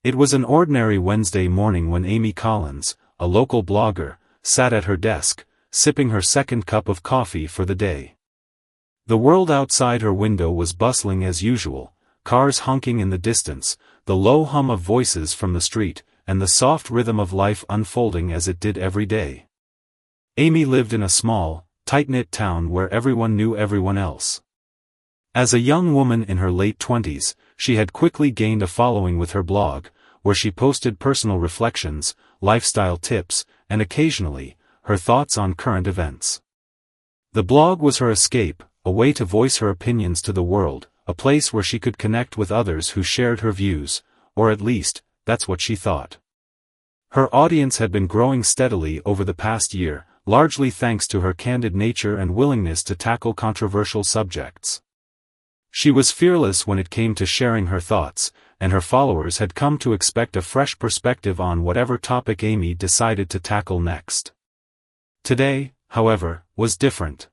It was an ordinary Wednesday morning when Amy Collins, a local blogger, sat at her desk, sipping her second cup of coffee for the day. The world outside her window was bustling as usual, cars honking in the distance, the low hum of voices from the street, and the soft rhythm of life unfolding as it did every day. Amy lived in a small, tight-knit town where everyone knew everyone else. As a young woman in her late 20s, she had quickly gained a following with her blog, where she posted personal reflections, lifestyle tips, and occasionally, her thoughts on current events. The blog was her escape, a way to voice her opinions to the world, a place where she could connect with others who shared her views, or at least, that's what she thought. Her audience had been growing steadily over the past year, largely thanks to her candid nature and willingness to tackle controversial subjects. She was fearless when it came to sharing her thoughts, and her followers had come to expect a fresh perspective on whatever topic Amy decided to tackle next. Today, however, was different.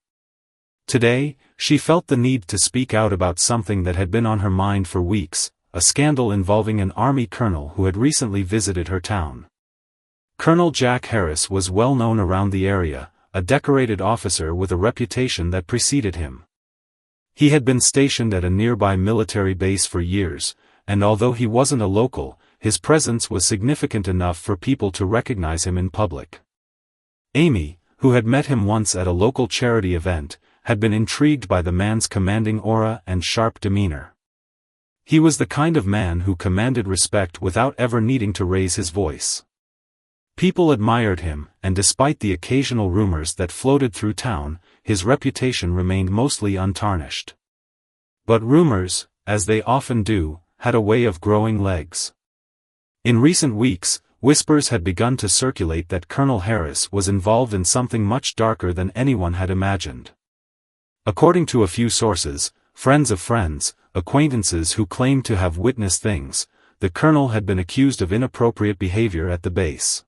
Today, she felt the need to speak out about something that had been on her mind for weeks, a scandal involving an Army colonel who had recently visited her town. Colonel Jack Harris was well known around the area, a decorated officer with a reputation that preceded him. He had been stationed at a nearby military base for years, and although he wasn't a local, his presence was significant enough for people to recognize him in public. Amy, who had met him once at a local charity event, had been intrigued by the man's commanding aura and sharp demeanor. He was the kind of man who commanded respect without ever needing to raise his voice. People admired him, and despite the occasional rumors that floated through town, his reputation remained mostly untarnished. But rumors, as they often do, had a way of growing legs. In recent weeks, whispers had begun to circulate that Colonel Harris was involved in something much darker than anyone had imagined. According to a few sources, friends of friends, acquaintances who claimed to have witnessed things, the colonel had been accused of inappropriate behavior at the base.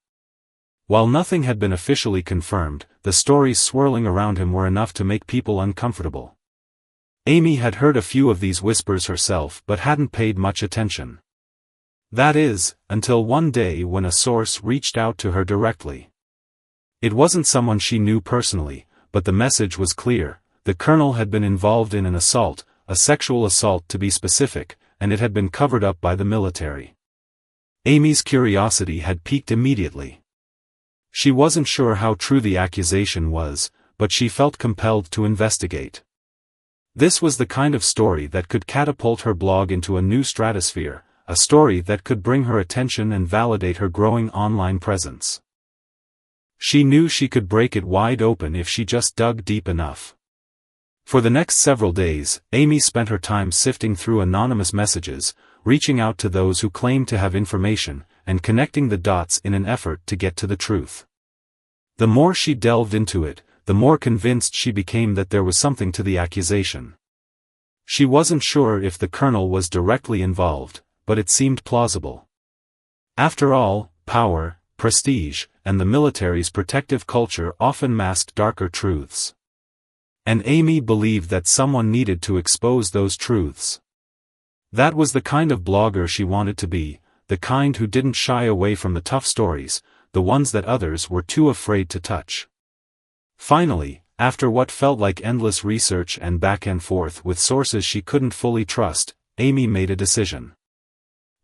While nothing had been officially confirmed, the stories swirling around him were enough to make people uncomfortable. Amy had heard a few of these whispers herself but hadn't paid much attention. That is, until one day when a source reached out to her directly. It wasn't someone she knew personally, but the message was clear: the colonel had been involved in an assault, a sexual assault to be specific, and it had been covered up by the military. Amy's curiosity had piqued immediately. She wasn't sure how true the accusation was, but she felt compelled to investigate. This was the kind of story that could catapult her blog into a new stratosphere, a story that could bring her attention and validate her growing online presence. She knew she could break it wide open if she just dug deep enough. For the next several days, Amy spent her time sifting through anonymous messages, reaching out to those who claimed to have information, and connecting the dots in an effort to get to the truth. The more she delved into it, the more convinced she became that there was something to the accusation. She wasn't sure if the colonel was directly involved, but it seemed plausible. After all, power, prestige, and the military's protective culture often masked darker truths. And Amy believed that someone needed to expose those truths. That was the kind of blogger she wanted to be, the kind who didn't shy away from the tough stories, the ones that others were too afraid to touch. Finally, after what felt like endless research and back and forth with sources she couldn't fully trust, Amy made a decision.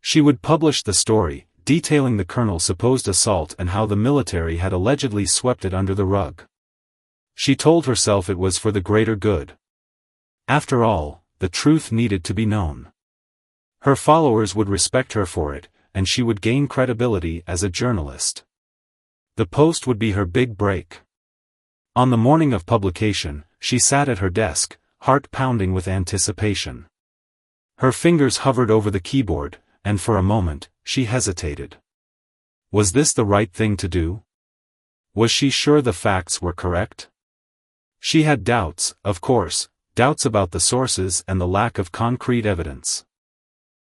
She would publish the story, detailing the colonel's supposed assault and how the military had allegedly swept it under the rug. She told herself it was for the greater good. After all, the truth needed to be known. Her followers would respect her for it, and she would gain credibility as a journalist. The post would be her big break. On the morning of publication, she sat at her desk, heart pounding with anticipation. Her fingers hovered over the keyboard, and for a moment, she hesitated. Was this the right thing to do? Was she sure the facts were correct? She had doubts, of course, doubts about the sources and the lack of concrete evidence.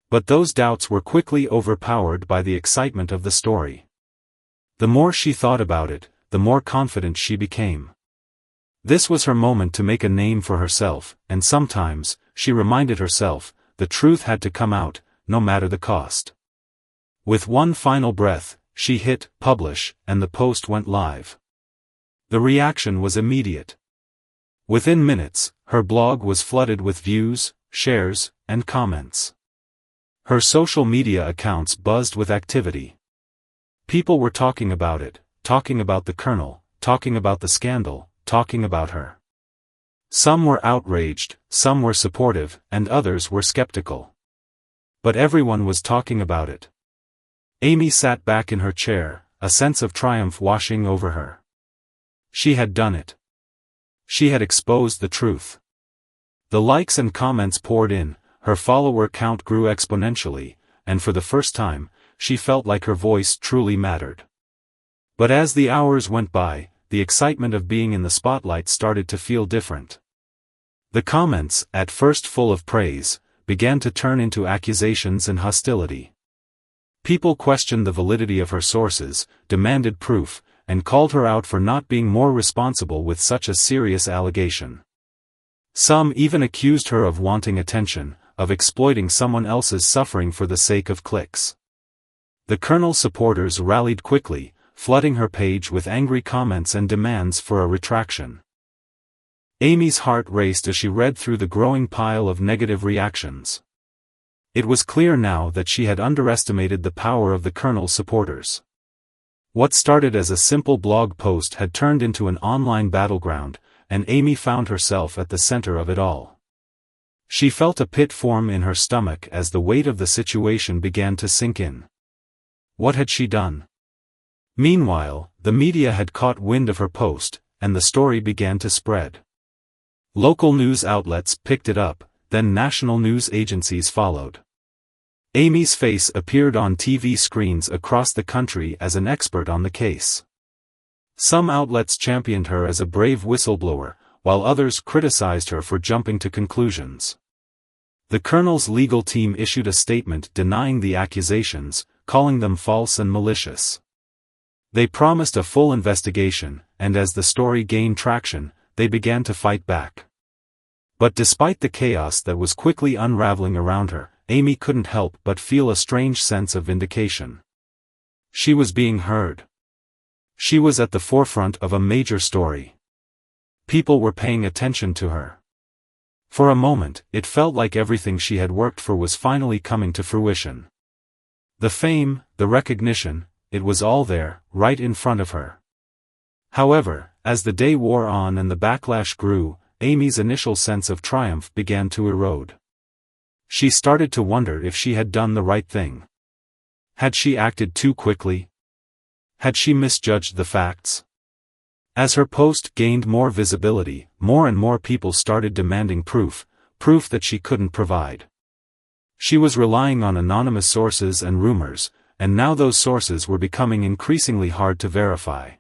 But those doubts were quickly overpowered by the excitement of the story. The more she thought about it, the more confident she became. This was her moment to make a name for herself, and sometimes, she reminded herself, the truth had to come out, no matter the cost. With one final breath, she hit publish, and the post went live. The reaction was immediate. Within minutes, her blog was flooded with views, shares, and comments. Her social media accounts buzzed with activity. People were talking about it, talking about the Colonel, talking about the scandal, talking about her. Some were outraged, some were supportive, and others were skeptical. But everyone was talking about it. Amy sat back in her chair, a sense of triumph washing over her. She had done it. She had exposed the truth. The likes and comments poured in, her follower count grew exponentially, and for the first time, she felt like her voice truly mattered. But as the hours went by, the excitement of being in the spotlight started to feel different. The comments, at first full of praise, began to turn into accusations and hostility. People questioned the validity of her sources, demanded proof, and called her out for not being more responsible with such a serious allegation. Some even accused her of wanting attention, of exploiting someone else's suffering for the sake of clicks. The Colonel's supporters rallied quickly, flooding her page with angry comments and demands for a retraction. Amy's heart raced as she read through the growing pile of negative reactions. It was clear now that she had underestimated the power of the Colonel's supporters. What started as a simple blog post had turned into an online battleground, and Amy found herself at the center of it all. She felt a pit form in her stomach as the weight of the situation began to sink in. What had she done? Meanwhile, the media had caught wind of her post, and the story began to spread. Local news outlets picked it up, then national news agencies followed. Amy's face appeared on TV screens across the country as an expert on the case. Some outlets championed her as a brave whistleblower, while others criticized her for jumping to conclusions. The Colonel's legal team issued a statement denying the accusations, calling them false and malicious. They promised a full investigation, and as the story gained traction, they began to fight back. But despite the chaos that was quickly unraveling around her, Amy couldn't help but feel a strange sense of vindication. She was being heard. She was at the forefront of a major story. People were paying attention to her. For a moment, it felt like everything she had worked for was finally coming to fruition. The fame, the recognition, it was all there, right in front of her. However, as the day wore on and the backlash grew, Amy's initial sense of triumph began to erode. She started to wonder if she had done the right thing. Had she acted too quickly? Had she misjudged the facts? As her post gained more visibility, more and more people started demanding proof that she couldn't provide. She was relying on anonymous sources and rumors, and now those sources were becoming increasingly hard to verify.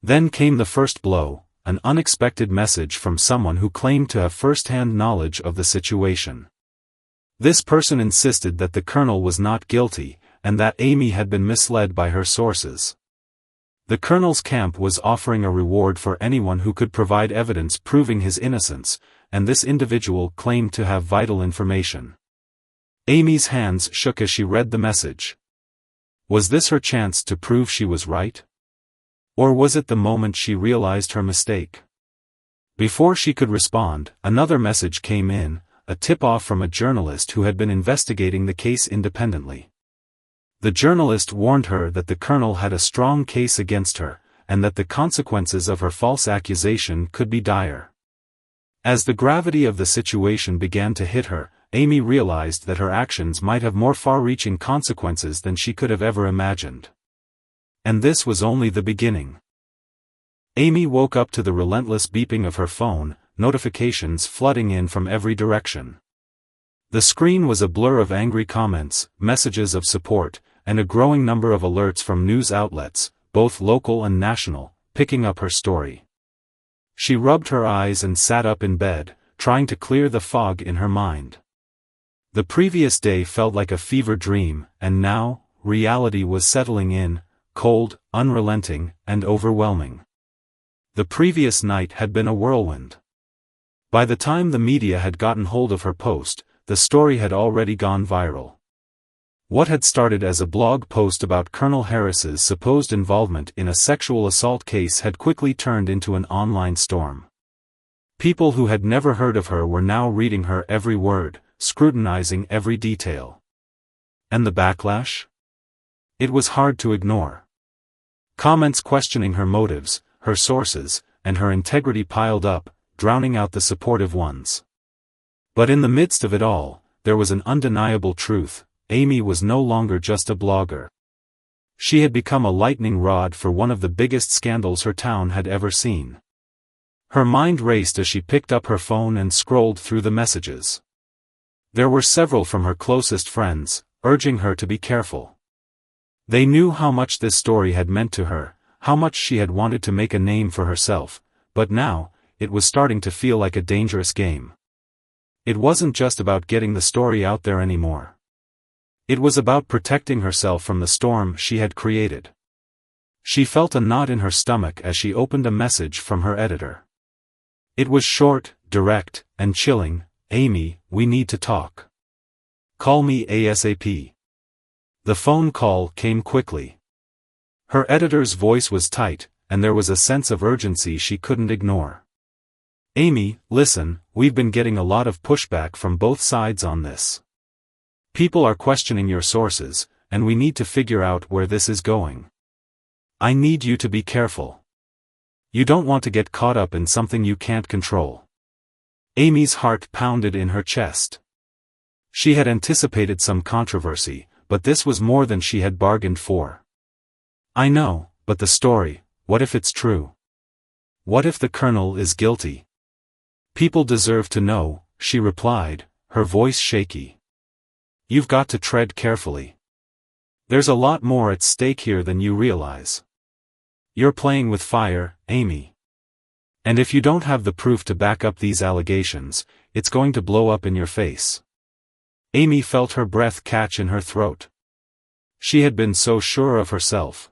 Then came the first blow, an unexpected message from someone who claimed to have first-hand knowledge of the situation. This person insisted that the Colonel was not guilty, and that Amy had been misled by her sources. The Colonel's camp was offering a reward for anyone who could provide evidence proving his innocence, and this individual claimed to have vital information. Amy's hands shook as she read the message. Was this her chance to prove she was right? Or was it the moment she realized her mistake? Before she could respond, another message came in, a tip-off from a journalist who had been investigating the case independently. The journalist warned her that the Colonel had a strong case against her, and that the consequences of her false accusation could be dire. As the gravity of the situation began to hit her, Amy realized that her actions might have more far-reaching consequences than she could have ever imagined. And this was only the beginning. Amy woke up to the relentless beeping of her phone, notifications flooding in from every direction. The screen was a blur of angry comments, messages of support, and a growing number of alerts from news outlets, both local and national, picking up her story. She rubbed her eyes and sat up in bed, trying to clear the fog in her mind. The previous day felt like a fever dream, and now, reality was settling in, cold, unrelenting, and overwhelming. The previous night had been a whirlwind. By the time the media had gotten hold of her post, the story had already gone viral. What had started as a blog post about Colonel Harris's supposed involvement in a sexual assault case had quickly turned into an online storm. People who had never heard of her were now reading her every word, scrutinizing every detail. And the backlash? It was hard to ignore. Comments questioning her motives, her sources, and her integrity piled up, drowning out the supportive ones. But in the midst of it all, there was an undeniable truth: Amy was no longer just a blogger. She had become a lightning rod for one of the biggest scandals her town had ever seen. Her mind raced as she picked up her phone and scrolled through the messages. There were several from her closest friends, urging her to be careful. They knew how much this story had meant to her, how much she had wanted to make a name for herself, but now, it was starting to feel like a dangerous game. It wasn't just about getting the story out there anymore. It was about protecting herself from the storm she had created. She felt a knot in her stomach as she opened a message from her editor. It was short, direct, and chilling: "Amy, we need to talk. Call me ASAP." The phone call came quickly. Her editor's voice was tight, and there was a sense of urgency she couldn't ignore. "Amy, listen, we've been getting a lot of pushback from both sides on this. People are questioning your sources, and we need to figure out where this is going. I need you to be careful. You don't want to get caught up in something you can't control." Amy's heart pounded in her chest. She had anticipated some controversy, but this was more than she had bargained for. "I know, but the story, what if it's true? What if the Colonel is guilty?" "People deserve to know," she replied, her voice shaky. "You've got to tread carefully. There's a lot more at stake here than you realize. You're playing with fire, Amy. And if you don't have the proof to back up these allegations, it's going to blow up in your face." Amy felt her breath catch in her throat. She had been so sure of herself.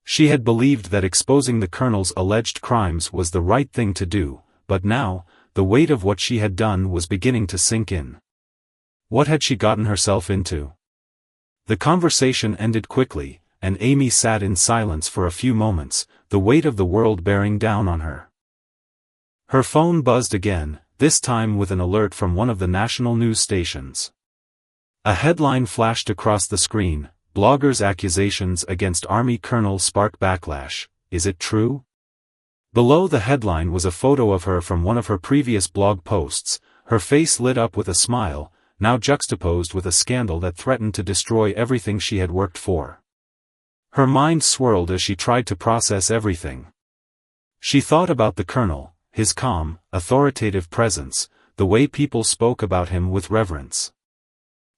She had believed that exposing the Colonel's alleged crimes was the right thing to do, but now, the weight of what she had done was beginning to sink in. What had she gotten herself into? The conversation ended quickly, and Amy sat in silence for a few moments, the weight of the world bearing down on her. Her phone buzzed again, this time with an alert from one of the national news stations. A headline flashed across the screen: "Bloggers' accusations against Army Colonel spark backlash. Is it true?" Below the headline was a photo of her from one of her previous blog posts, her face lit up with a smile, now juxtaposed with a scandal that threatened to destroy everything she had worked for. Her mind swirled as she tried to process everything. She thought about the Colonel, his calm, authoritative presence, the way people spoke about him with reverence.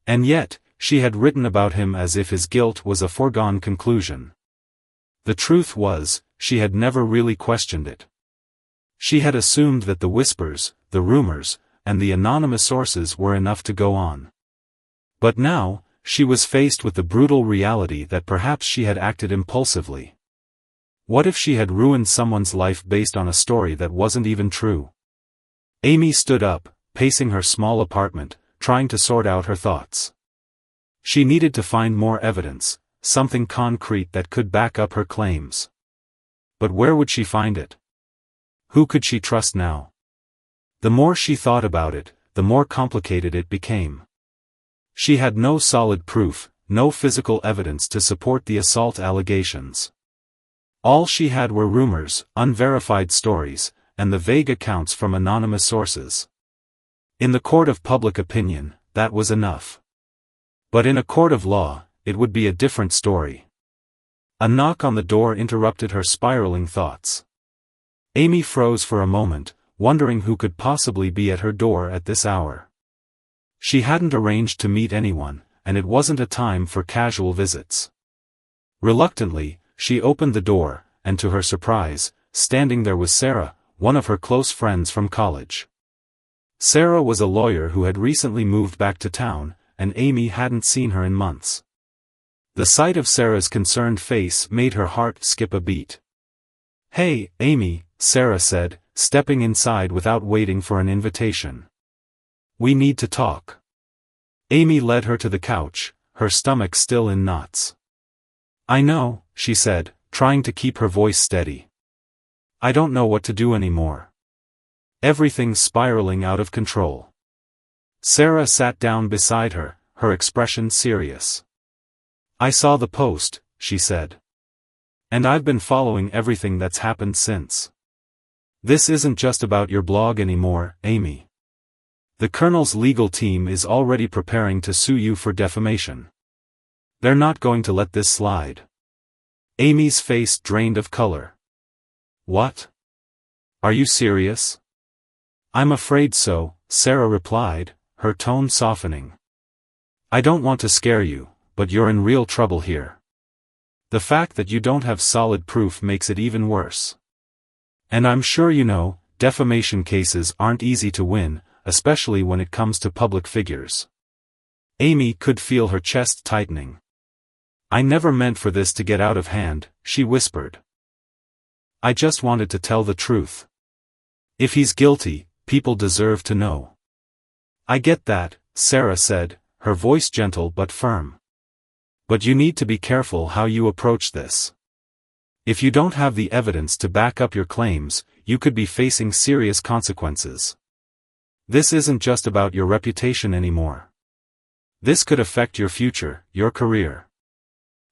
And yet, she had written about him as if his guilt was a foregone conclusion. The truth was, she had never really questioned it. She had assumed that the whispers, the rumors, and the anonymous sources were enough to go on. But now, she was faced with the brutal reality that perhaps she had acted impulsively. What if she had ruined someone's life based on a story that wasn't even true? Amy stood up, pacing her small apartment, trying to sort out her thoughts. She needed to find more evidence, something concrete that could back up her claims. But where would she find it? Who could she trust now? The more she thought about it, the more complicated it became. She had no solid proof, no physical evidence to support the assault allegations. All she had were rumors, unverified stories, and the vague accounts from anonymous sources. In the court of public opinion, that was enough. But in a court of law, it would be a different story. A knock on the door interrupted her spiraling thoughts. Amy froze for a moment, wondering who could possibly be at her door at this hour. She hadn't arranged to meet anyone, and it wasn't a time for casual visits. Reluctantly, she opened the door, and to her surprise, standing there was Sarah, one of her close friends from college. Sarah was a lawyer who had recently moved back to town, and Amy hadn't seen her in months. The sight of Sarah's concerned face made her heart skip a beat. "Hey, Amy," Sarah said, stepping inside without waiting for an invitation. "We need to talk." Amy led her to the couch, her stomach still in knots. "I know," she said, trying to keep her voice steady. "I don't know what to do anymore. Everything's spiraling out of control." Sarah sat down beside her, her expression serious. "I saw the post," she said. "And I've been following everything that's happened since. This isn't just about your blog anymore, Amy. The Colonel's legal team is already preparing to sue you for defamation. They're not going to let this slide." Amy's face drained of color. "What? Are you serious?" "I'm afraid so," Sarah replied, her tone softening. "I don't want to scare you, but you're in real trouble here. The fact that you don't have solid proof makes it even worse. And I'm sure you know, defamation cases aren't easy to win, especially when it comes to public figures." Amy could feel her chest tightening. "I never meant for this to get out of hand," she whispered. "I just wanted to tell the truth. If he's guilty, people deserve to know." "I get that," Sarah said, her voice gentle but firm. "But you need to be careful how you approach this. If you don't have the evidence to back up your claims, you could be facing serious consequences. This isn't just about your reputation anymore. This could affect your future, your career."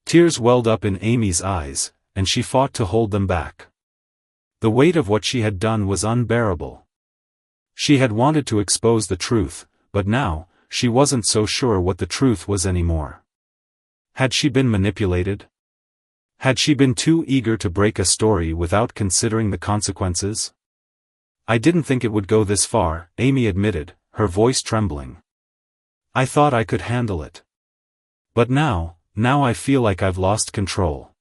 Tears welled up in Amy's eyes, and she fought to hold them back. The weight of what she had done was unbearable. She had wanted to expose the truth, but now, she wasn't so sure what the truth was anymore. Had she been manipulated? Had she been too eager to break a story without considering the consequences? "I didn't think it would go this far," Amy admitted, her voice trembling. "I thought I could handle it. But now I feel like I've lost control."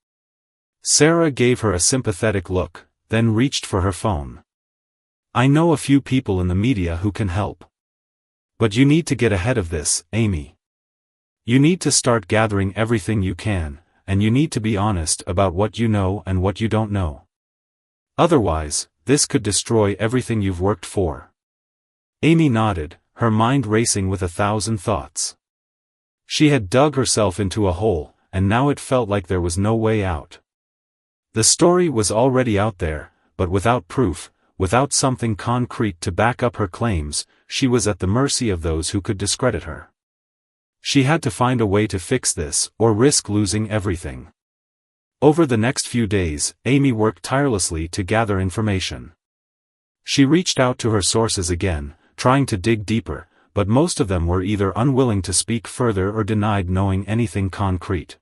Sarah gave her a sympathetic look, then reached for her phone. "I know a few people in the media who can help. But you need to get ahead of this, Amy. You need to start gathering everything you can, and you need to be honest about what you know and what you don't know. Otherwise, this could destroy everything you've worked for." Amy nodded, her mind racing with 1,000 thoughts. She had dug herself into a hole, and now it felt like there was no way out. The story was already out there, but without proof, without something concrete to back up her claims, she was at the mercy of those who could discredit her. She had to find a way to fix this, or risk losing everything. Over the next few days, Amy worked tirelessly to gather information. She reached out to her sources again, trying to dig deeper, but most of them were either unwilling to speak further or denied knowing anything concrete.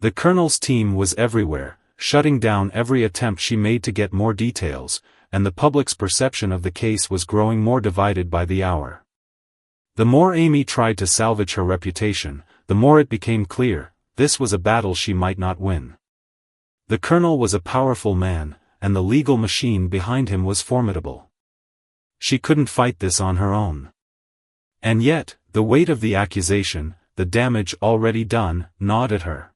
The Colonel's team was everywhere, shutting down every attempt she made to get more details, and the public's perception of the case was growing more divided by the hour. The more Amy tried to salvage her reputation, the more it became clear, this was a battle she might not win. The Colonel was a powerful man, and the legal machine behind him was formidable. She couldn't fight this on her own. And yet, the weight of the accusation, the damage already done, gnawed at her.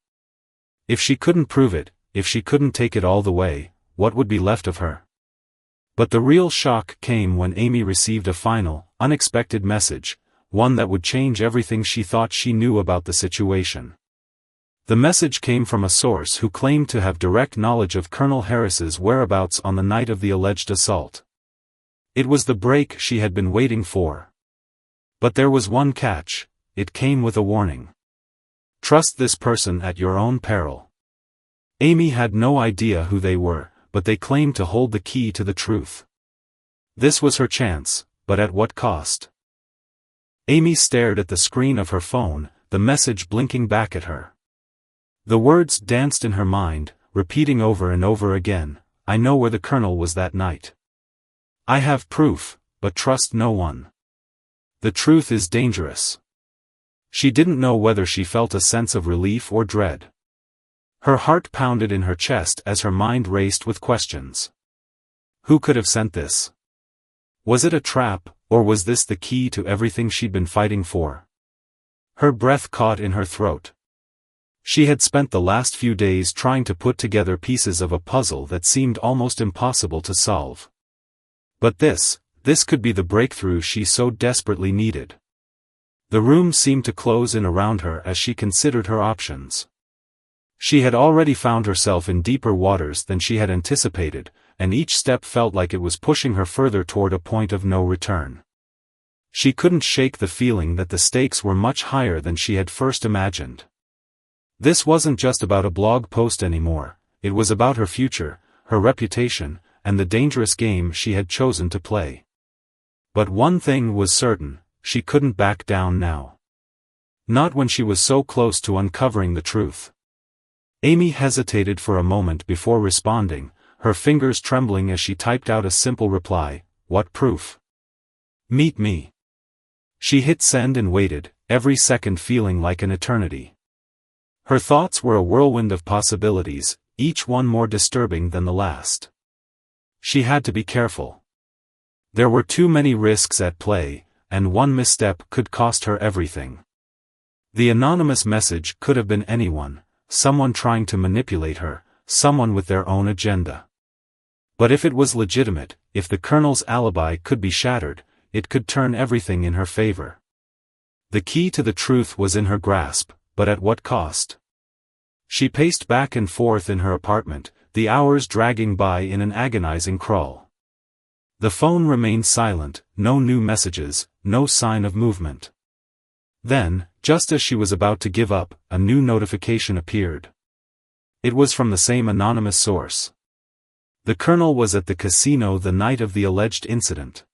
If she couldn't prove it, if she couldn't take it all the way, what would be left of her? But the real shock came when Amy received a final, unexpected message, one that would change everything she thought she knew about the situation. The message came from a source who claimed to have direct knowledge of Colonel Harris's whereabouts on the night of the alleged assault. It was the break she had been waiting for. But there was one catch, it came with a warning. Trust this person at your own peril. Amy had no idea who they were, but they claimed to hold the key to the truth. This was her chance, but at what cost? Amy stared at the screen of her phone, the message blinking back at her. The words danced in her mind, repeating over and over again, "I know where the Colonel was that night. I have proof, but trust no one. The truth is dangerous." She didn't know whether she felt a sense of relief or dread. Her heart pounded in her chest as her mind raced with questions. Who could have sent this? Was it a trap, or was this the key to everything she'd been fighting for? Her breath caught in her throat. She had spent the last few days trying to put together pieces of a puzzle that seemed almost impossible to solve. But this could be the breakthrough she so desperately needed. The room seemed to close in around her as she considered her options. She had already found herself in deeper waters than she had anticipated, and each step felt like it was pushing her further toward a point of no return. She couldn't shake the feeling that the stakes were much higher than she had first imagined. This wasn't just about a blog post anymore, it was about her future, her reputation, and the dangerous game she had chosen to play. But one thing was certain, she couldn't back down now. Not when she was so close to uncovering the truth. Amy hesitated for a moment before responding, her fingers trembling as she typed out a simple reply, "What proof?" "Meet me." She hit send and waited, every second feeling like an eternity. Her thoughts were a whirlwind of possibilities, each one more disturbing than the last. She had to be careful. There were too many risks at play, and one misstep could cost her everything. The anonymous message could have been anyone, someone trying to manipulate her, someone with their own agenda. But if it was legitimate, if the Colonel's alibi could be shattered, it could turn everything in her favor. The key to the truth was in her grasp, but at what cost? She paced back and forth in her apartment, the hours dragging by in an agonizing crawl. The phone remained silent, no new messages, no sign of movement. Then, just as she was about to give up, a new notification appeared. It was from the same anonymous source. The Colonel was at the casino the night of the alleged incident.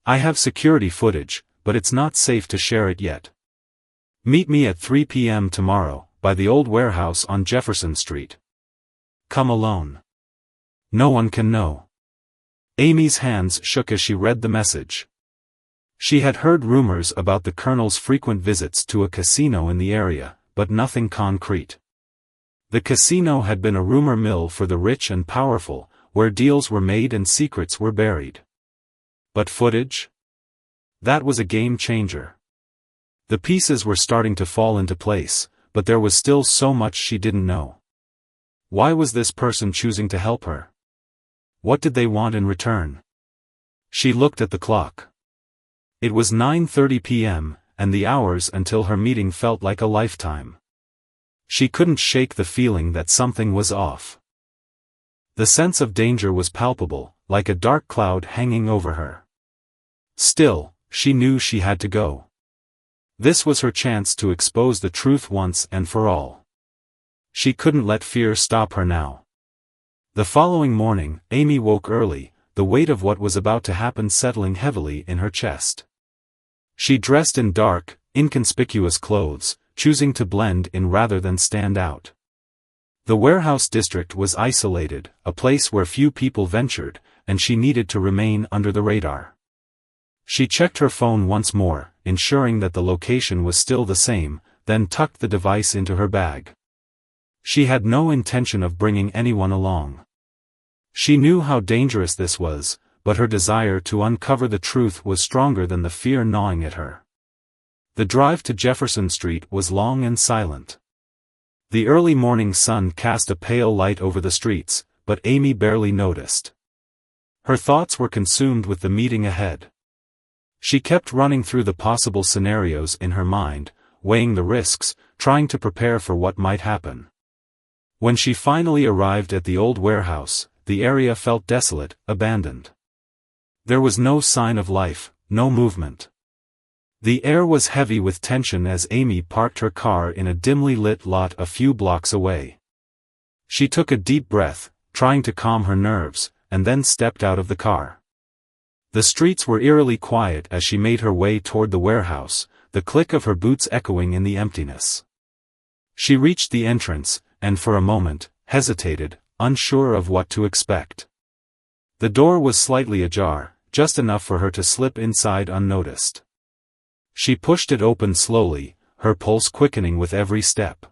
"I have security footage, but it's not safe to share it yet. Meet me at 3 p.m. tomorrow, by the old warehouse on Jefferson Street. Come alone. No one can know." Amy's hands shook as she read the message. She had heard rumors about the Colonel's frequent visits to a casino in the area, but nothing concrete. The casino had been a rumor mill for the rich and powerful, where deals were made and secrets were buried. But footage? That was a game changer. The pieces were starting to fall into place, but there was still so much she didn't know. Why was this person choosing to help her? What did they want in return? She looked at the clock. It was 9:30 p.m., and the hours until her meeting felt like a lifetime. She couldn't shake the feeling that something was off. The sense of danger was palpable, like a dark cloud hanging over her. Still, she knew she had to go. This was her chance to expose the truth once and for all. She couldn't let fear stop her now. The following morning, Amy woke early, the weight of what was about to happen settling heavily in her chest. She dressed in dark, inconspicuous clothes, choosing to blend in rather than stand out. The warehouse district was isolated, a place where few people ventured, and she needed to remain under the radar. She checked her phone once more, ensuring that the location was still the same, then tucked the device into her bag. She had no intention of bringing anyone along. She knew how dangerous this was, but her desire to uncover the truth was stronger than the fear gnawing at her. The drive to Jefferson Street was long and silent. The early morning sun cast a pale light over the streets, but Amy barely noticed. Her thoughts were consumed with the meeting ahead. She kept running through the possible scenarios in her mind, weighing the risks, trying to prepare for what might happen. When she finally arrived at the old warehouse, the area felt desolate, abandoned. There was no sign of life, no movement. The air was heavy with tension as Amy parked her car in a dimly lit lot a few blocks away. She took a deep breath, trying to calm her nerves, and then stepped out of the car. The streets were eerily quiet as she made her way toward the warehouse, the click of her boots echoing in the emptiness. She reached the entrance, and for a moment, hesitated, unsure of what to expect. The door was slightly ajar, just enough for her to slip inside unnoticed. She pushed it open slowly, her pulse quickening with every step.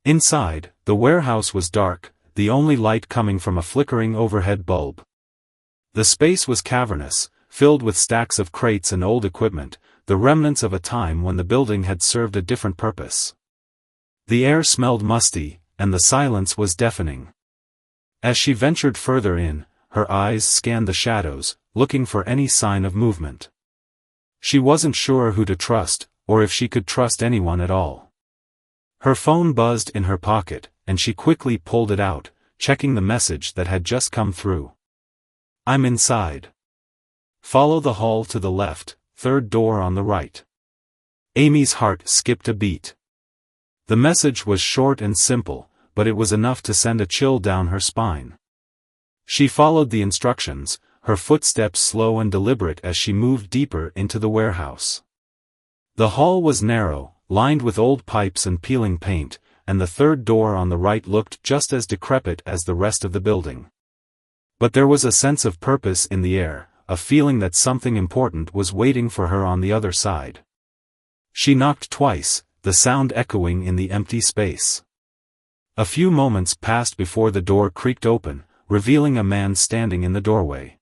Inside, the warehouse was dark, the only light coming from a flickering overhead bulb. The space was cavernous, filled with stacks of crates and old equipment, the remnants of a time when the building had served a different purpose. The air smelled musty, and the silence was deafening. As she ventured further in, her eyes scanned the shadows, looking for any sign of movement. She wasn't sure who to trust, or if she could trust anyone at all. Her phone buzzed in her pocket, and she quickly pulled it out, checking the message that had just come through. "I'm inside. Follow the hall to the left, third door on the right." Amy's heart skipped a beat. The message was short and simple, but it was enough to send a chill down her spine. She followed the instructions, her footsteps slow and deliberate as she moved deeper into the warehouse. The hall was narrow, lined with old pipes and peeling paint, and the third door on the right looked just as decrepit as the rest of the building. But there was a sense of purpose in the air, a feeling that something important was waiting for her on the other side. She knocked twice, the sound echoing in the empty space. A few moments passed before the door creaked open, revealing a man standing in the doorway.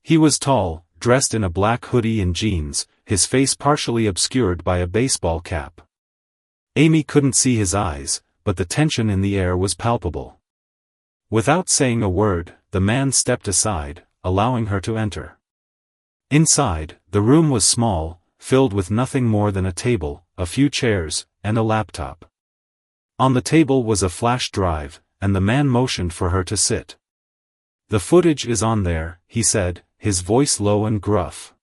He was tall, dressed in a black hoodie and jeans, his face partially obscured by a baseball cap. Amy couldn't see his eyes, but the tension in the air was palpable. Without saying a word, the man stepped aside, allowing her to enter. Inside, the room was small, filled with nothing more than a table, a few chairs, and a laptop. On the table was a flash drive, and the man motioned for her to sit. "The footage is on there," he said, his voice low and gruff.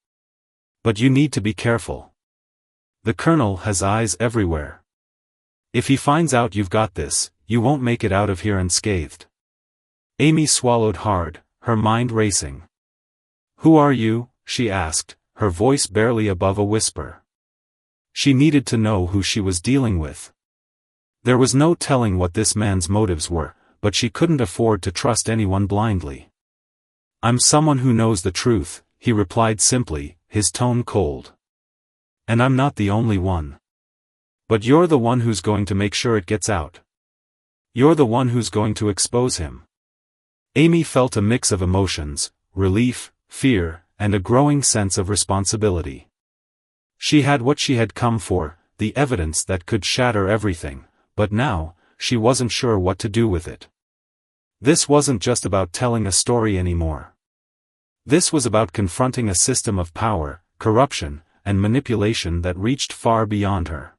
"But you need to be careful. The colonel has eyes everywhere. If he finds out you've got this, you won't make it out of here unscathed." Amy swallowed hard, her mind racing. "Who are you?" she asked, her voice barely above a whisper. She needed to know who she was dealing with. There was no telling what this man's motives were, but she couldn't afford to trust anyone blindly. "I'm someone who knows the truth," he replied simply, his tone cold. "And I'm not the only one. But you're the one who's going to make sure it gets out. You're the one who's going to expose him." Amy felt a mix of emotions, relief, fear, and a growing sense of responsibility. She had what she had come for, the evidence that could shatter everything, but now, she wasn't sure what to do with it. This wasn't just about telling a story anymore. This was about confronting a system of power, corruption, and manipulation that reached far beyond her.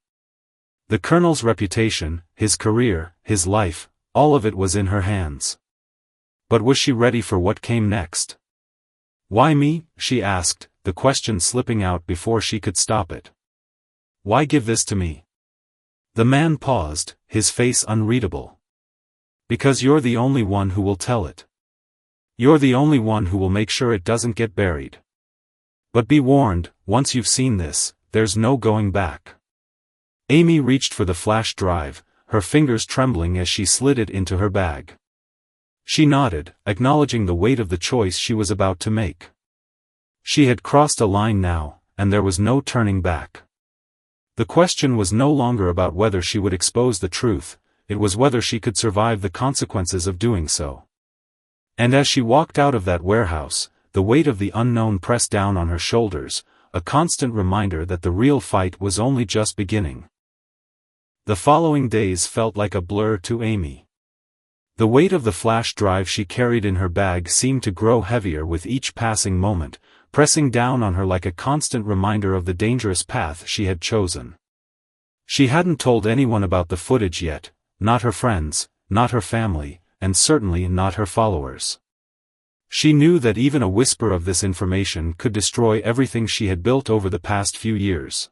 The colonel's reputation, his career, his life, all of it was in her hands. But was she ready for what came next? "Why me?" she asked, the question slipping out before she could stop it. "Why give this to me?" The man paused, his face unreadable. "Because you're the only one who will tell it. You're the only one who will make sure it doesn't get buried. But be warned, once you've seen this, there's no going back." Amy reached for the flash drive, her fingers trembling as she slid it into her bag. She nodded, acknowledging the weight of the choice she was about to make. She had crossed a line now, and there was no turning back. The question was no longer about whether she would expose the truth, it was whether she could survive the consequences of doing so. And as she walked out of that warehouse, the weight of the unknown pressed down on her shoulders, a constant reminder that the real fight was only just beginning. The following days felt like a blur to Amy. The weight of the flash drive she carried in her bag seemed to grow heavier with each passing moment, pressing down on her like a constant reminder of the dangerous path she had chosen. She hadn't told anyone about the footage yet, not her friends, not her family, and certainly not her followers. She knew that even a whisper of this information could destroy everything she had built over the past few years.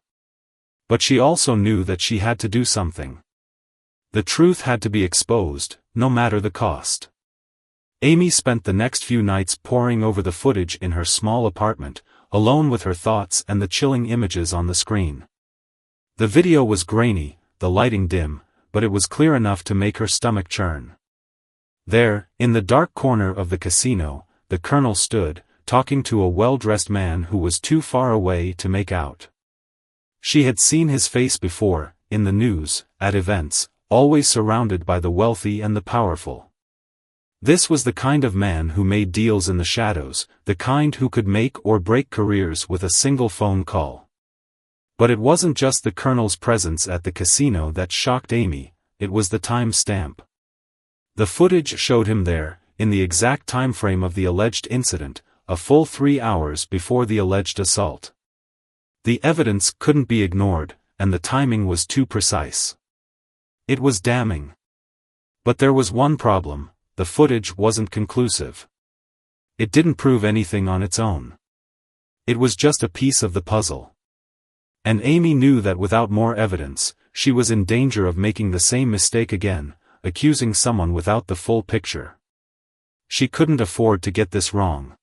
But she also knew that she had to do something. The truth had to be exposed, no matter the cost. Amy spent the next few nights poring over the footage in her small apartment, alone with her thoughts and the chilling images on the screen. The video was grainy, the lighting dim, but it was clear enough to make her stomach churn. There, in the dark corner of the casino, the colonel stood, talking to a well-dressed man who was too far away to make out. She had seen his face before, in the news, at events, always surrounded by the wealthy and the powerful. This was the kind of man who made deals in the shadows, the kind who could make or break careers with a single phone call. But it wasn't just the colonel's presence at the casino that shocked Amy, it was the time stamp. The footage showed him there, in the exact time frame of the alleged incident, a full 3 hours before the alleged assault. The evidence couldn't be ignored, and the timing was too precise. It was damning. But there was one problem: the footage wasn't conclusive. It didn't prove anything on its own. It was just a piece of the puzzle. And Amy knew that without more evidence, she was in danger of making the same mistake again, accusing someone without the full picture. She couldn't afford to get this wrong.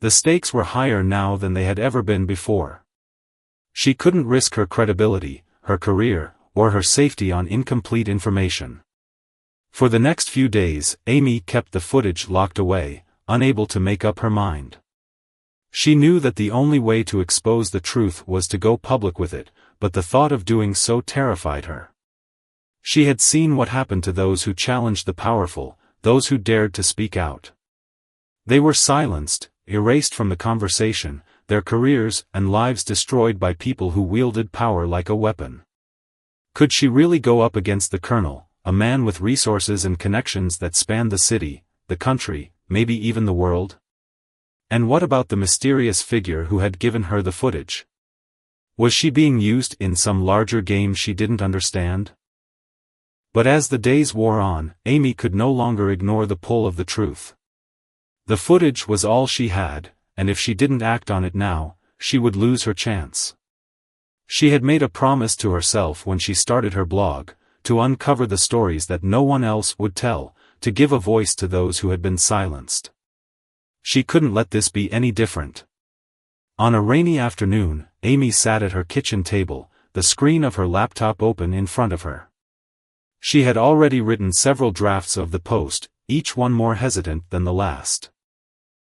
The stakes were higher now than they had ever been before. She couldn't risk her credibility, her career, or her safety on incomplete information. For the next few days, Amy kept the footage locked away, unable to make up her mind. She knew that the only way to expose the truth was to go public with it, but the thought of doing so terrified her. She had seen what happened to those who challenged the powerful, those who dared to speak out. They were silenced, erased from the conversation, their careers and lives destroyed by people who wielded power like a weapon. Could she really go up against the colonel, a man with resources and connections that spanned the city, the country, maybe even the world? And what about the mysterious figure who had given her the footage? Was she being used in some larger game she didn't understand? But as the days wore on, Amy could no longer ignore the pull of the truth. The footage was all she had, and if she didn't act on it now, she would lose her chance. She had made a promise to herself when she started her blog, to uncover the stories that no one else would tell, to give a voice to those who had been silenced. She couldn't let this be any different. On a rainy afternoon, Amy sat at her kitchen table, the screen of her laptop open in front of her. She had already written several drafts of the post, each one more hesitant than the last.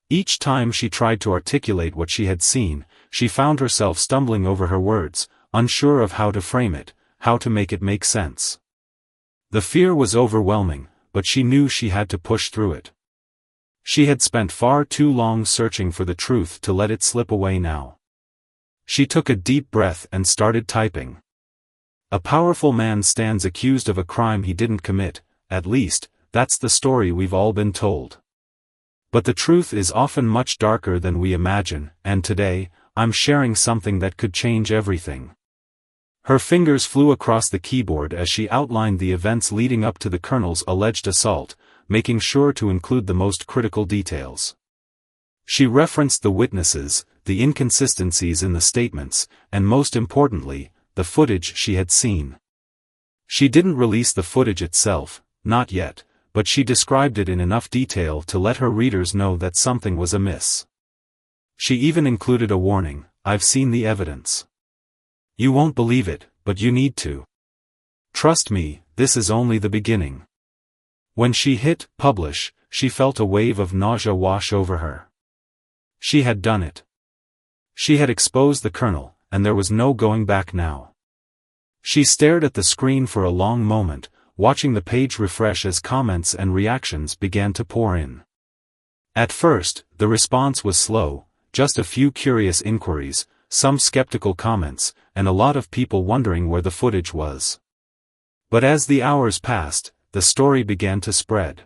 Each time she tried to articulate what she had seen, she found herself stumbling over her words, unsure of how to frame it, how to make it make sense. The fear was overwhelming, but she knew she had to push through it. She had spent far too long searching for the truth to let it slip away now. She took a deep breath and started typing. A powerful man stands accused of a crime he didn't commit, at least, that's the story we've all been told. But the truth is often much darker than we imagine, and today, I'm sharing something that could change everything. Her fingers flew across the keyboard as she outlined the events leading up to the colonel's alleged assault, making sure to include the most critical details. She referenced the witnesses, the inconsistencies in the statements, and most importantly, the footage she had seen. She didn't release the footage itself, not yet, but she described it in enough detail to let her readers know that something was amiss. She even included a warning: "I've seen the evidence. You won't believe it, but you need to. Trust me, this is only the beginning." When she hit publish, she felt a wave of nausea wash over her. She had done it. She had exposed the colonel, and there was no going back now. She stared at the screen for a long moment, watching the page refresh as comments and reactions began to pour in. At first, the response was slow, just a few curious inquiries, some skeptical comments, and a lot of people wondering where the footage was. But as the hours passed, the story began to spread.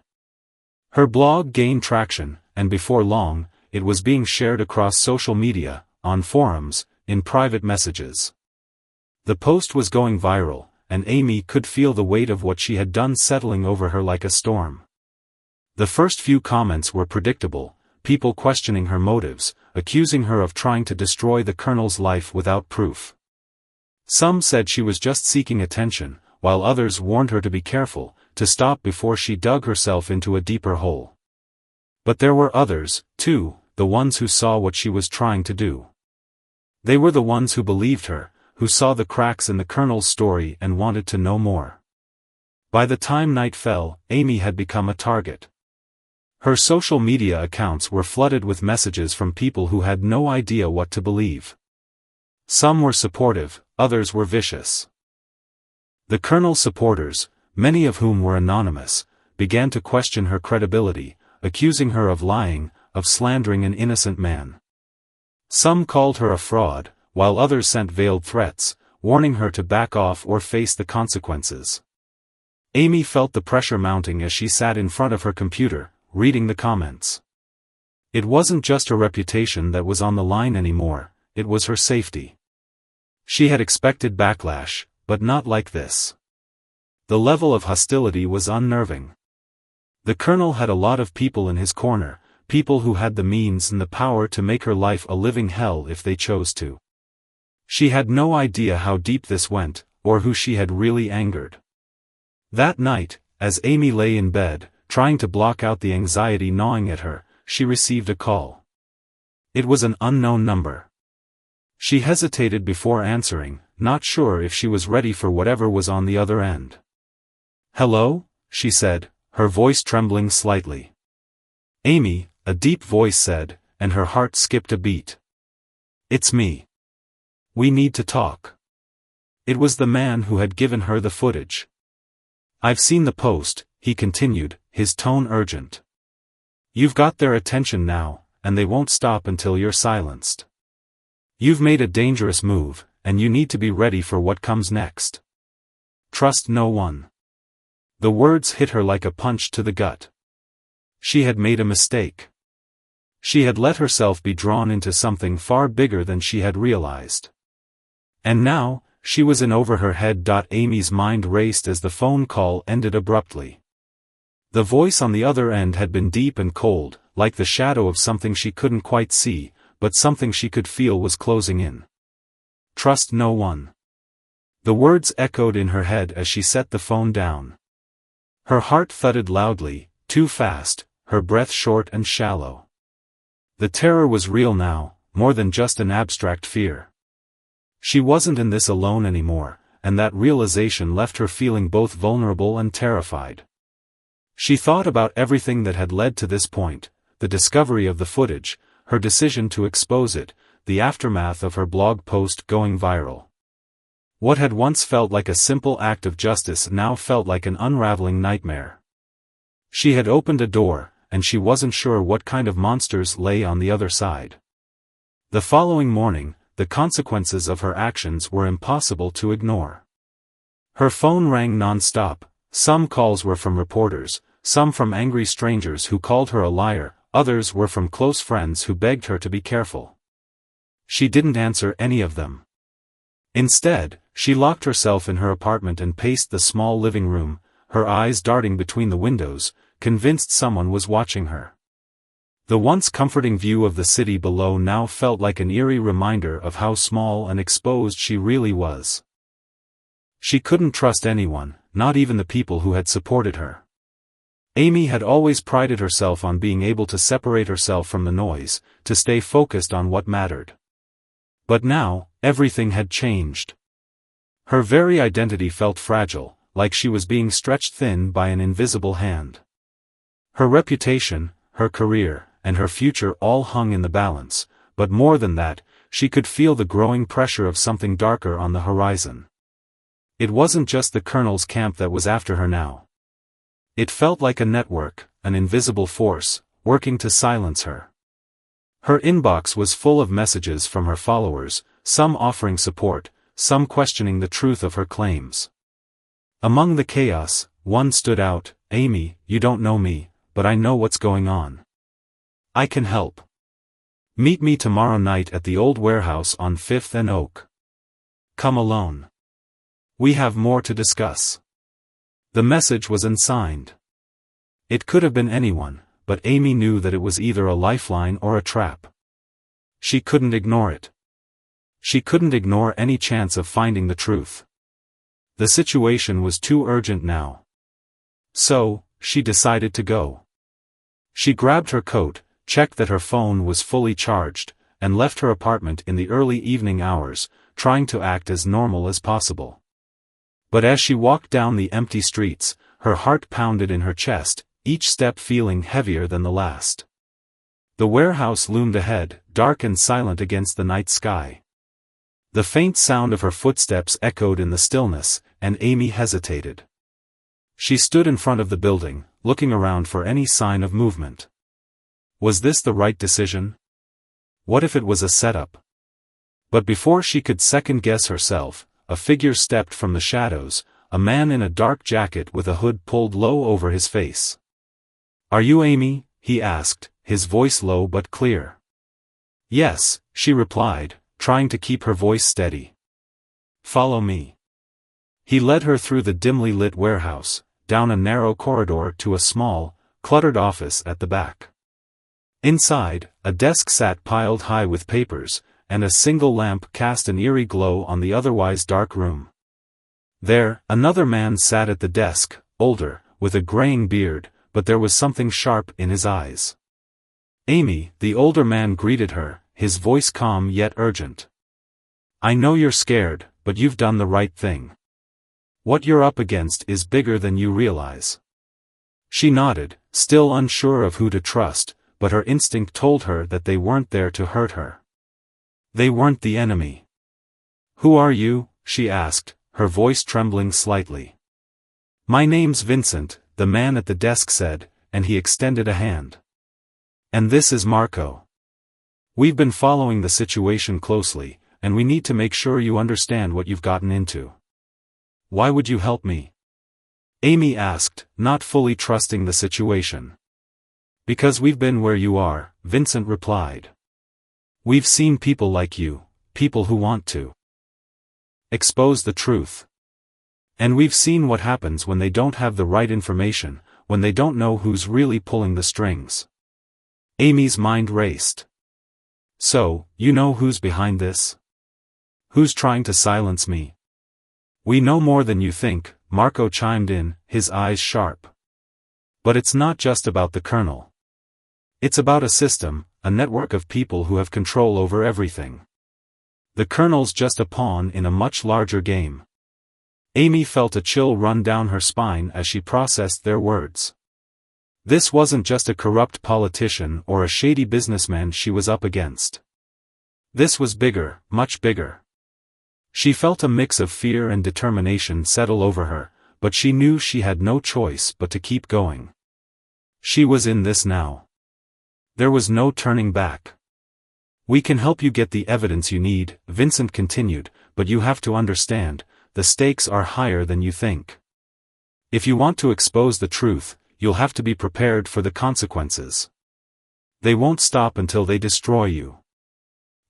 Her blog gained traction, and before long, it was being shared across social media, on forums, in private messages. The post was going viral, and Amy could feel the weight of what she had done settling over her like a storm. The first few comments were predictable, people questioning her motives, accusing her of trying to destroy the colonel's life without proof. Some said she was just seeking attention, while others warned her to be careful, to stop before she dug herself into a deeper hole. But there were others, too, the ones who saw what she was trying to do. They were the ones who believed her, who saw the cracks in the colonel's story and wanted to know more. By the time night fell, Amy had become a target. Her social media accounts were flooded with messages from people who had no idea what to believe. Some were supportive, others were vicious. The colonel's supporters, many of whom were anonymous, began to question her credibility, accusing her of lying, of slandering an innocent man. Some called her a fraud, while others sent veiled threats, warning her to back off or face the consequences. Amy felt the pressure mounting as she sat in front of her computer, reading the comments. It wasn't just her reputation that was on the line anymore, it was her safety. She had expected backlash, but not like this. The level of hostility was unnerving. The Colonel had a lot of people in his corner, people who had the means and the power to make her life a living hell if they chose to. She had no idea how deep this went, or who she had really angered. That night, as Amy lay in bed, trying to block out the anxiety gnawing at her, she received a call. It was an unknown number. She hesitated before answering, not sure if she was ready for whatever was on the other end. "Hello?" she said, her voice trembling slightly. "Amy," a deep voice said, and her heart skipped a beat. "It's me. We need to talk." It was the man who had given her the footage. "I've seen the post," he continued, his tone urgent. "You've got their attention now, and they won't stop until you're silenced. You've made a dangerous move, and you need to be ready for what comes next. Trust no one." The words hit her like a punch to the gut. She had made a mistake. She had let herself be drawn into something far bigger than she had realized. And now, she was in over her head. Amy's mind raced as the phone call ended abruptly. The voice on the other end had been deep and cold, like the shadow of something she couldn't quite see, but something she could feel was closing in. "Trust no one." The words echoed in her head as she set the phone down. Her heart thudded loudly, too fast, her breath short and shallow. The terror was real now, more than just an abstract fear. She wasn't in this alone anymore, and that realization left her feeling both vulnerable and terrified. She thought about everything that had led to this point, the discovery of the footage, her decision to expose it, the aftermath of her blog post going viral. What had once felt like a simple act of justice now felt like an unraveling nightmare. She had opened a door, and she wasn't sure what kind of monsters lay on the other side. The following morning, the consequences of her actions were impossible to ignore. Her phone rang non-stop. Some calls were from reporters, some from angry strangers who called her a liar, others were from close friends who begged her to be careful. She didn't answer any of them. Instead, she locked herself in her apartment and paced the small living room, her eyes darting between the windows, convinced someone was watching her. The once comforting view of the city below now felt like an eerie reminder of how small and exposed she really was. She couldn't trust anyone, not even the people who had supported her. Amy had always prided herself on being able to separate herself from the noise, to stay focused on what mattered. But now, everything had changed. Her very identity felt fragile, like she was being stretched thin by an invisible hand. Her reputation, her career, and her future all hung in the balance, but more than that, she could feel the growing pressure of something darker on the horizon. It wasn't just the Colonel's camp that was after her now. It felt like a network, an invisible force, working to silence her. Her inbox was full of messages from her followers, some offering support, some questioning the truth of her claims. Among the chaos, one stood out: "Amy, you don't know me, but I know what's going on. I can help. Meet me tomorrow night at the old warehouse on 5th and Oak. Come alone. We have more to discuss." The message was unsigned. It could have been anyone, but Amy knew that it was either a lifeline or a trap. She couldn't ignore it. She couldn't ignore any chance of finding the truth. The situation was too urgent now. So, she decided to go. She grabbed her coat, checked that her phone was fully charged, and left her apartment in the early evening hours, trying to act as normal as possible. But as she walked down the empty streets, her heart pounded in her chest, each step feeling heavier than the last. The warehouse loomed ahead, dark and silent against the night sky. The faint sound of her footsteps echoed in the stillness, and Amy hesitated. She stood in front of the building, looking around for any sign of movement. Was this the right decision? What if it was a setup? But before she could second-guess herself, a figure stepped from the shadows, a man in a dark jacket with a hood pulled low over his face. "Are you Amy?" he asked, his voice low but clear. "Yes," she replied, trying to keep her voice steady. Follow me. He led her through the dimly lit warehouse, down a narrow corridor to a small, cluttered office at the back. Inside, a desk sat piled high with papers, and a single lamp cast an eerie glow on the otherwise dark room. There, another man sat at the desk, older, with a graying beard, but there was something sharp in his eyes. Amy, the older man greeted her, his voice calm yet urgent. I know you're scared, but you've done the right thing. What you're up against is bigger than you realize. She nodded, still unsure of who to trust, but her instinct told her that they weren't there to hurt her. They weren't the enemy. Who are you? She asked, her voice trembling slightly. My name's Vincent, the man at the desk said, and he extended a hand. And this is Marco. We've been following the situation closely, and we need to make sure you understand what you've gotten into. Why would you help me? Amy asked, not fully trusting the situation. Because we've been where you are, Vincent replied. We've seen people like you, people who want to expose the truth. And we've seen what happens when they don't have the right information, when they don't know who's really pulling the strings. Amy's mind raced. So, you know who's behind this? Who's trying to silence me? We know more than you think, Marco chimed in, his eyes sharp. But it's not just about the Colonel. It's about a system, a network of people who have control over everything. The Colonel's just a pawn in a much larger game. Amy felt a chill run down her spine as she processed their words. This wasn't just a corrupt politician or a shady businessman she was up against. This was bigger, much bigger. She felt a mix of fear and determination settle over her, but she knew she had no choice but to keep going. She was in this now. There was no turning back. We can help you get the evidence you need, Vincent continued, but you have to understand, the stakes are higher than you think. If you want to expose the truth, you'll have to be prepared for the consequences. They won't stop until they destroy you.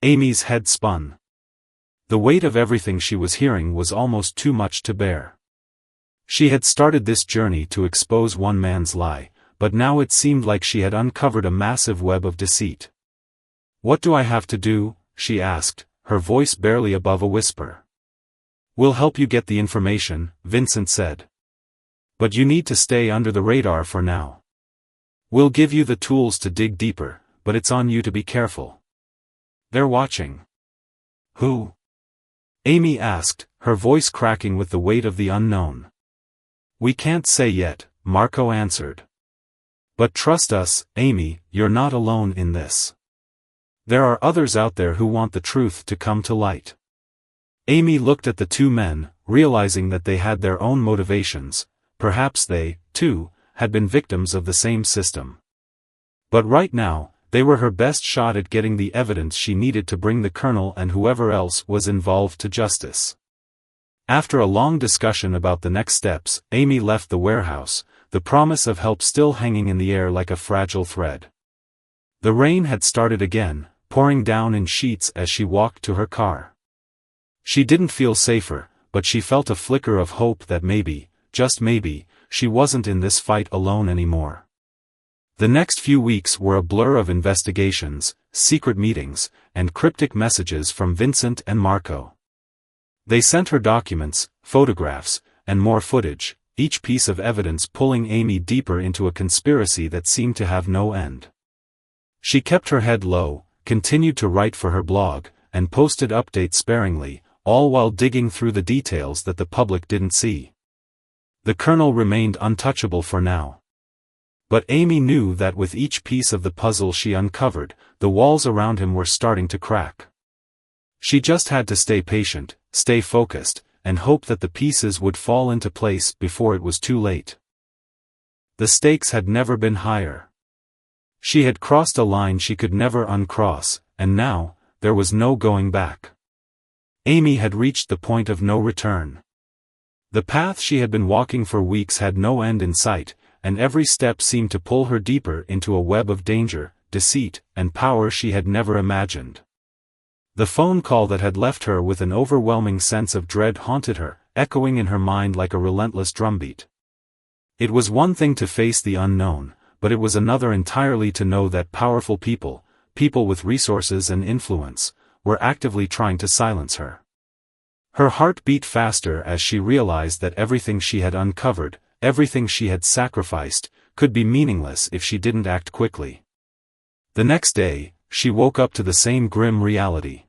Amy's head spun. The weight of everything she was hearing was almost too much to bear. She had started this journey to expose one man's lie, but now it seemed like she had uncovered a massive web of deceit. What do I have to do? She asked, her voice barely above a whisper. We'll help you get the information, Vincent said. But you need to stay under the radar for now. We'll give you the tools to dig deeper, but it's on you to be careful. They're watching. Who? Amy asked, her voice cracking with the weight of the unknown. We can't say yet, Marco answered. But trust us, Amy, you're not alone in this. There are others out there who want the truth to come to light. Amy looked at the two men, realizing that they had their own motivations, perhaps they, too, had been victims of the same system. But right now, they were her best shot at getting the evidence she needed to bring the Colonel and whoever else was involved to justice. After a long discussion about the next steps, Amy left the warehouse, the promise of help still hanging in the air like a fragile thread. The rain had started again, pouring down in sheets as she walked to her car. She didn't feel safer, but she felt a flicker of hope that maybe, just maybe, she wasn't in this fight alone anymore. The next few weeks were a blur of investigations, secret meetings, and cryptic messages from Vincent and Marco. They sent her documents, photographs, and more footage, each piece of evidence pulling Amy deeper into a conspiracy that seemed to have no end. She kept her head low, continued to write for her blog, and posted updates sparingly, all while digging through the details that the public didn't see. The Colonel remained untouchable for now. But Amy knew that with each piece of the puzzle she uncovered, the walls around him were starting to crack. She just had to stay patient, stay focused, and hope that the pieces would fall into place before it was too late. The stakes had never been higher. She had crossed a line she could never uncross, and now, there was no going back. Amy had reached the point of no return. The path she had been walking for weeks had no end in sight, and every step seemed to pull her deeper into a web of danger, deceit, and power she had never imagined. The phone call that had left her with an overwhelming sense of dread haunted her, echoing in her mind like a relentless drumbeat. It was one thing to face the unknown, but it was another entirely to know that powerful people, people with resources and influence, were actively trying to silence her. Her heart beat faster as she realized that everything she had uncovered, everything she had sacrificed, could be meaningless if she didn't act quickly. The next day, she woke up to the same grim reality.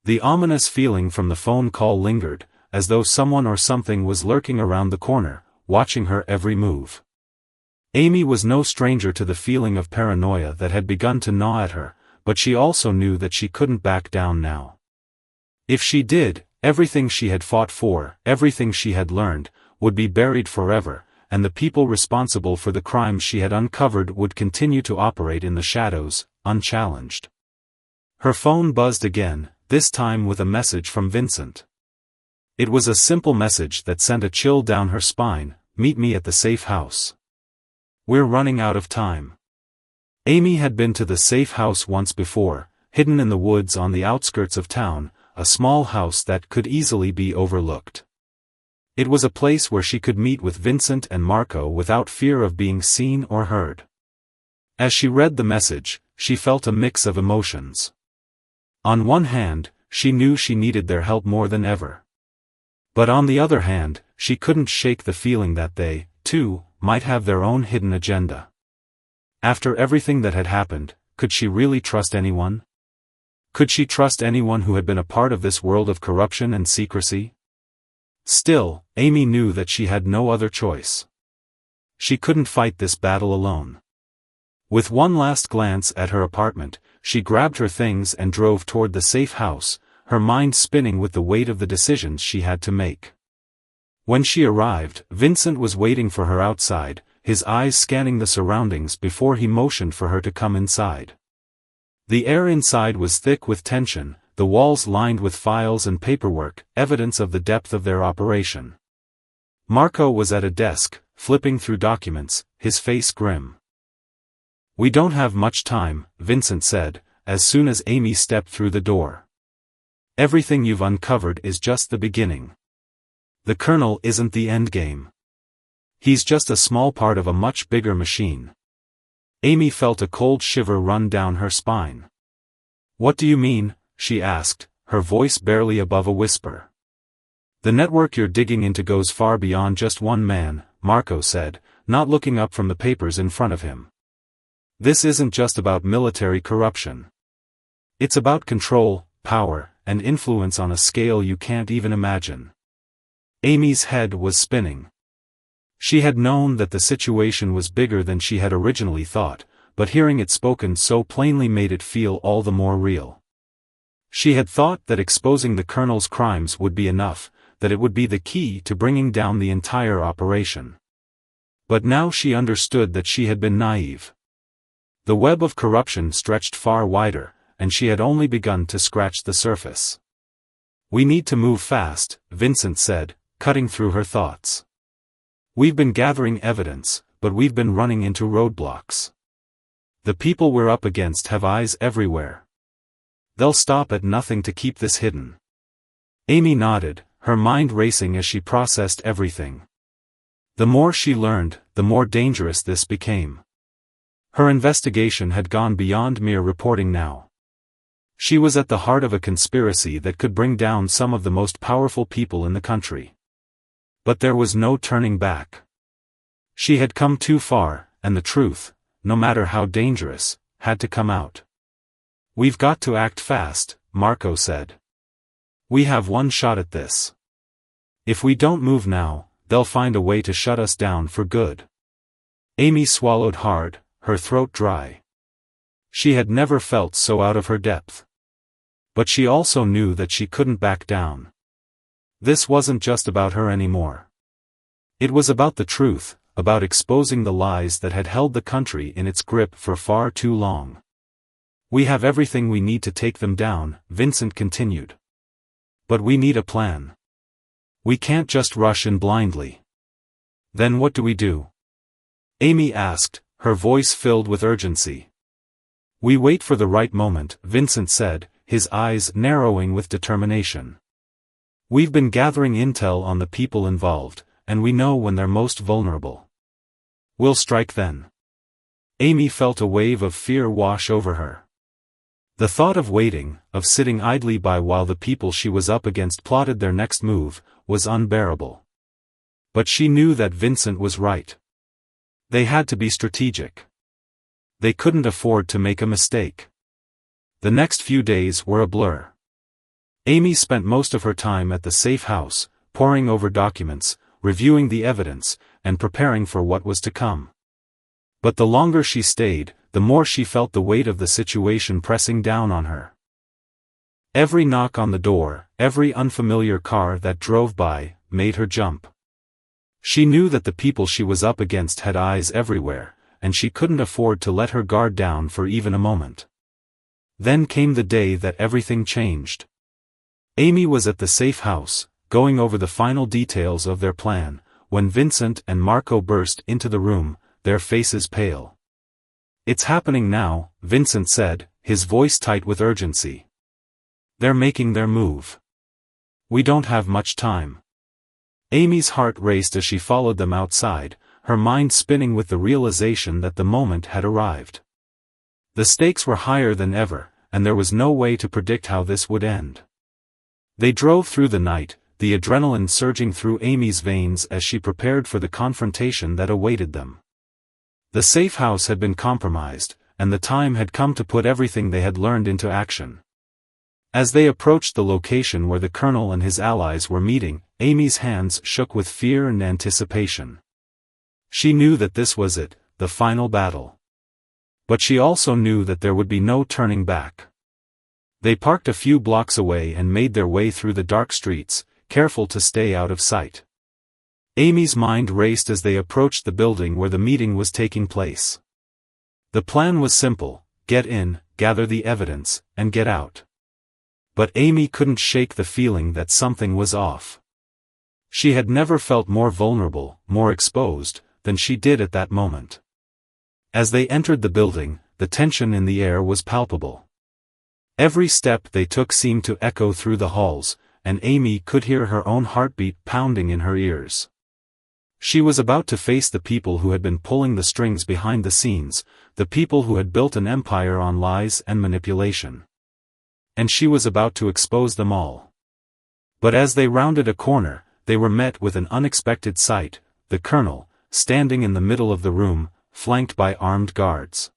The ominous feeling from the phone call lingered, as though someone or something was lurking around the corner, watching her every move. Amy was no stranger to the feeling of paranoia that had begun to gnaw at her, but she also knew that she couldn't back down now. If she did, everything she had fought for, everything she had learned, would be buried forever, and the people responsible for the crimes she had uncovered would continue to operate in the shadows, unchallenged. Her phone buzzed again, this time with a message from Vincent. It was a simple message that sent a chill down her spine: "Meet me at the safe house. We're running out of time." Amy had been to the safe house once before, hidden in the woods on the outskirts of town, a small house that could easily be overlooked. It was a place where she could meet with Vincent and Marco without fear of being seen or heard. As she read the message, she felt a mix of emotions. On one hand, she knew she needed their help more than ever. But on the other hand, she couldn't shake the feeling that they, too, might have their own hidden agenda. After everything that had happened, could she really trust anyone? Could she trust anyone who had been a part of this world of corruption and secrecy? Still, Amy knew that she had no other choice. She couldn't fight this battle alone. With one last glance at her apartment, she grabbed her things and drove toward the safe house, her mind spinning with the weight of the decisions she had to make. When she arrived, Vincent was waiting for her outside, his eyes scanning the surroundings before he motioned for her to come inside. The air inside was thick with tension, the walls lined with files and paperwork, evidence of the depth of their operation. Marco was at a desk, flipping through documents, his face grim. "We don't have much time," Vincent said, as soon as Amy stepped through the door. "Everything you've uncovered is just the beginning. The Colonel isn't the endgame. He's just a small part of a much bigger machine." Amy felt a cold shiver run down her spine. "What do you mean?" she asked, her voice barely above a whisper. "The network you're digging into goes far beyond just one man," Marco said, not looking up from the papers in front of him. "This isn't just about military corruption. It's about control, power, and influence on a scale you can't even imagine." Amy's head was spinning. She had known that the situation was bigger than she had originally thought, but hearing it spoken so plainly made it feel all the more real. She had thought that exposing the Colonel's crimes would be enough, that it would be the key to bringing down the entire operation. But now she understood that she had been naive. The web of corruption stretched far wider, and she had only begun to scratch the surface. "We need to move fast," Vincent said, cutting through her thoughts. "We've been gathering evidence, but we've been running into roadblocks. The people we're up against have eyes everywhere. They'll stop at nothing to keep this hidden." Amy nodded, her mind racing as she processed everything. The more she learned, the more dangerous this became. Her investigation had gone beyond mere reporting now. She was at the heart of a conspiracy that could bring down some of the most powerful people in the country. But there was no turning back. She had come too far, and the truth, no matter how dangerous, had to come out. "We've got to act fast," Marco said. "We have one shot at this. If we don't move now, they'll find a way to shut us down for good." Amy swallowed hard, her throat dry. She had never felt so out of her depth. But she also knew that she couldn't back down. This wasn't just about her anymore. It was about the truth, about exposing the lies that had held the country in its grip for far too long. "We have everything we need to take them down," Vincent continued. "But we need a plan. We can't just rush in blindly." "Then what do we do?" Amy asked, her voice filled with urgency. "We wait for the right moment," Vincent said, his eyes narrowing with determination. "We've been gathering intel on the people involved, and we know when they're most vulnerable. We'll strike then." Amy felt a wave of fear wash over her. The thought of waiting, of sitting idly by while the people she was up against plotted their next move, was unbearable. But she knew that Vincent was right. They had to be strategic. They couldn't afford to make a mistake. The next few days were a blur. Amy spent most of her time at the safe house, poring over documents, reviewing the evidence, and preparing for what was to come. But the longer she stayed, the more she felt the weight of the situation pressing down on her. Every knock on the door, every unfamiliar car that drove by, made her jump. She knew that the people she was up against had eyes everywhere, and she couldn't afford to let her guard down for even a moment. Then came the day that everything changed. Amy was at the safe house, going over the final details of their plan, when Vincent and Marco burst into the room, their faces pale. "It's happening now," Vincent said, his voice tight with urgency. "They're making their move. We don't have much time." Amy's heart raced as she followed them outside, her mind spinning with the realization that the moment had arrived. The stakes were higher than ever, and there was no way to predict how this would end. They drove through the night, the adrenaline surging through Amy's veins as she prepared for the confrontation that awaited them. The safe house had been compromised, and the time had come to put everything they had learned into action. As they approached the location where the colonel and his allies were meeting, Amy's hands shook with fear and anticipation. She knew that this was it, the final battle. But she also knew that there would be no turning back. They parked a few blocks away and made their way through the dark streets, careful to stay out of sight. Amy's mind raced as they approached the building where the meeting was taking place. The plan was simple: get in, gather the evidence, and get out. But Amy couldn't shake the feeling that something was off. She had never felt more vulnerable, more exposed, than she did at that moment. As they entered the building, the tension in the air was palpable. Every step they took seemed to echo through the halls, and Amy could hear her own heartbeat pounding in her ears. She was about to face the people who had been pulling the strings behind the scenes, the people who had built an empire on lies and manipulation. And she was about to expose them all. But as they rounded a corner, they were met with an unexpected sight: the colonel, standing in the middle of the room, flanked by armed guards.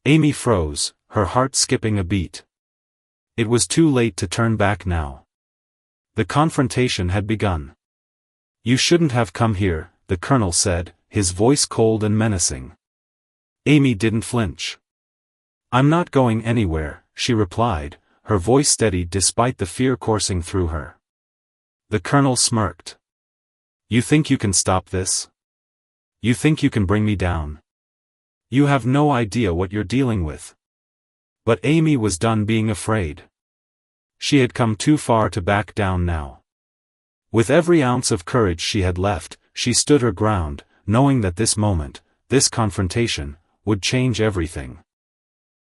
Amy froze, her heart skipping a beat. It was too late to turn back now. The confrontation had begun. "You shouldn't have come here," the colonel said, his voice cold and menacing. Amy didn't flinch. "I'm not going anywhere," she replied, her voice steady despite the fear coursing through her. The colonel smirked. "You think you can stop this? You think you can bring me down? You have no idea what you're dealing with." But Amy was done being afraid. She had come too far to back down now. With every ounce of courage she had left, she stood her ground, knowing that this moment, this confrontation, would change everything.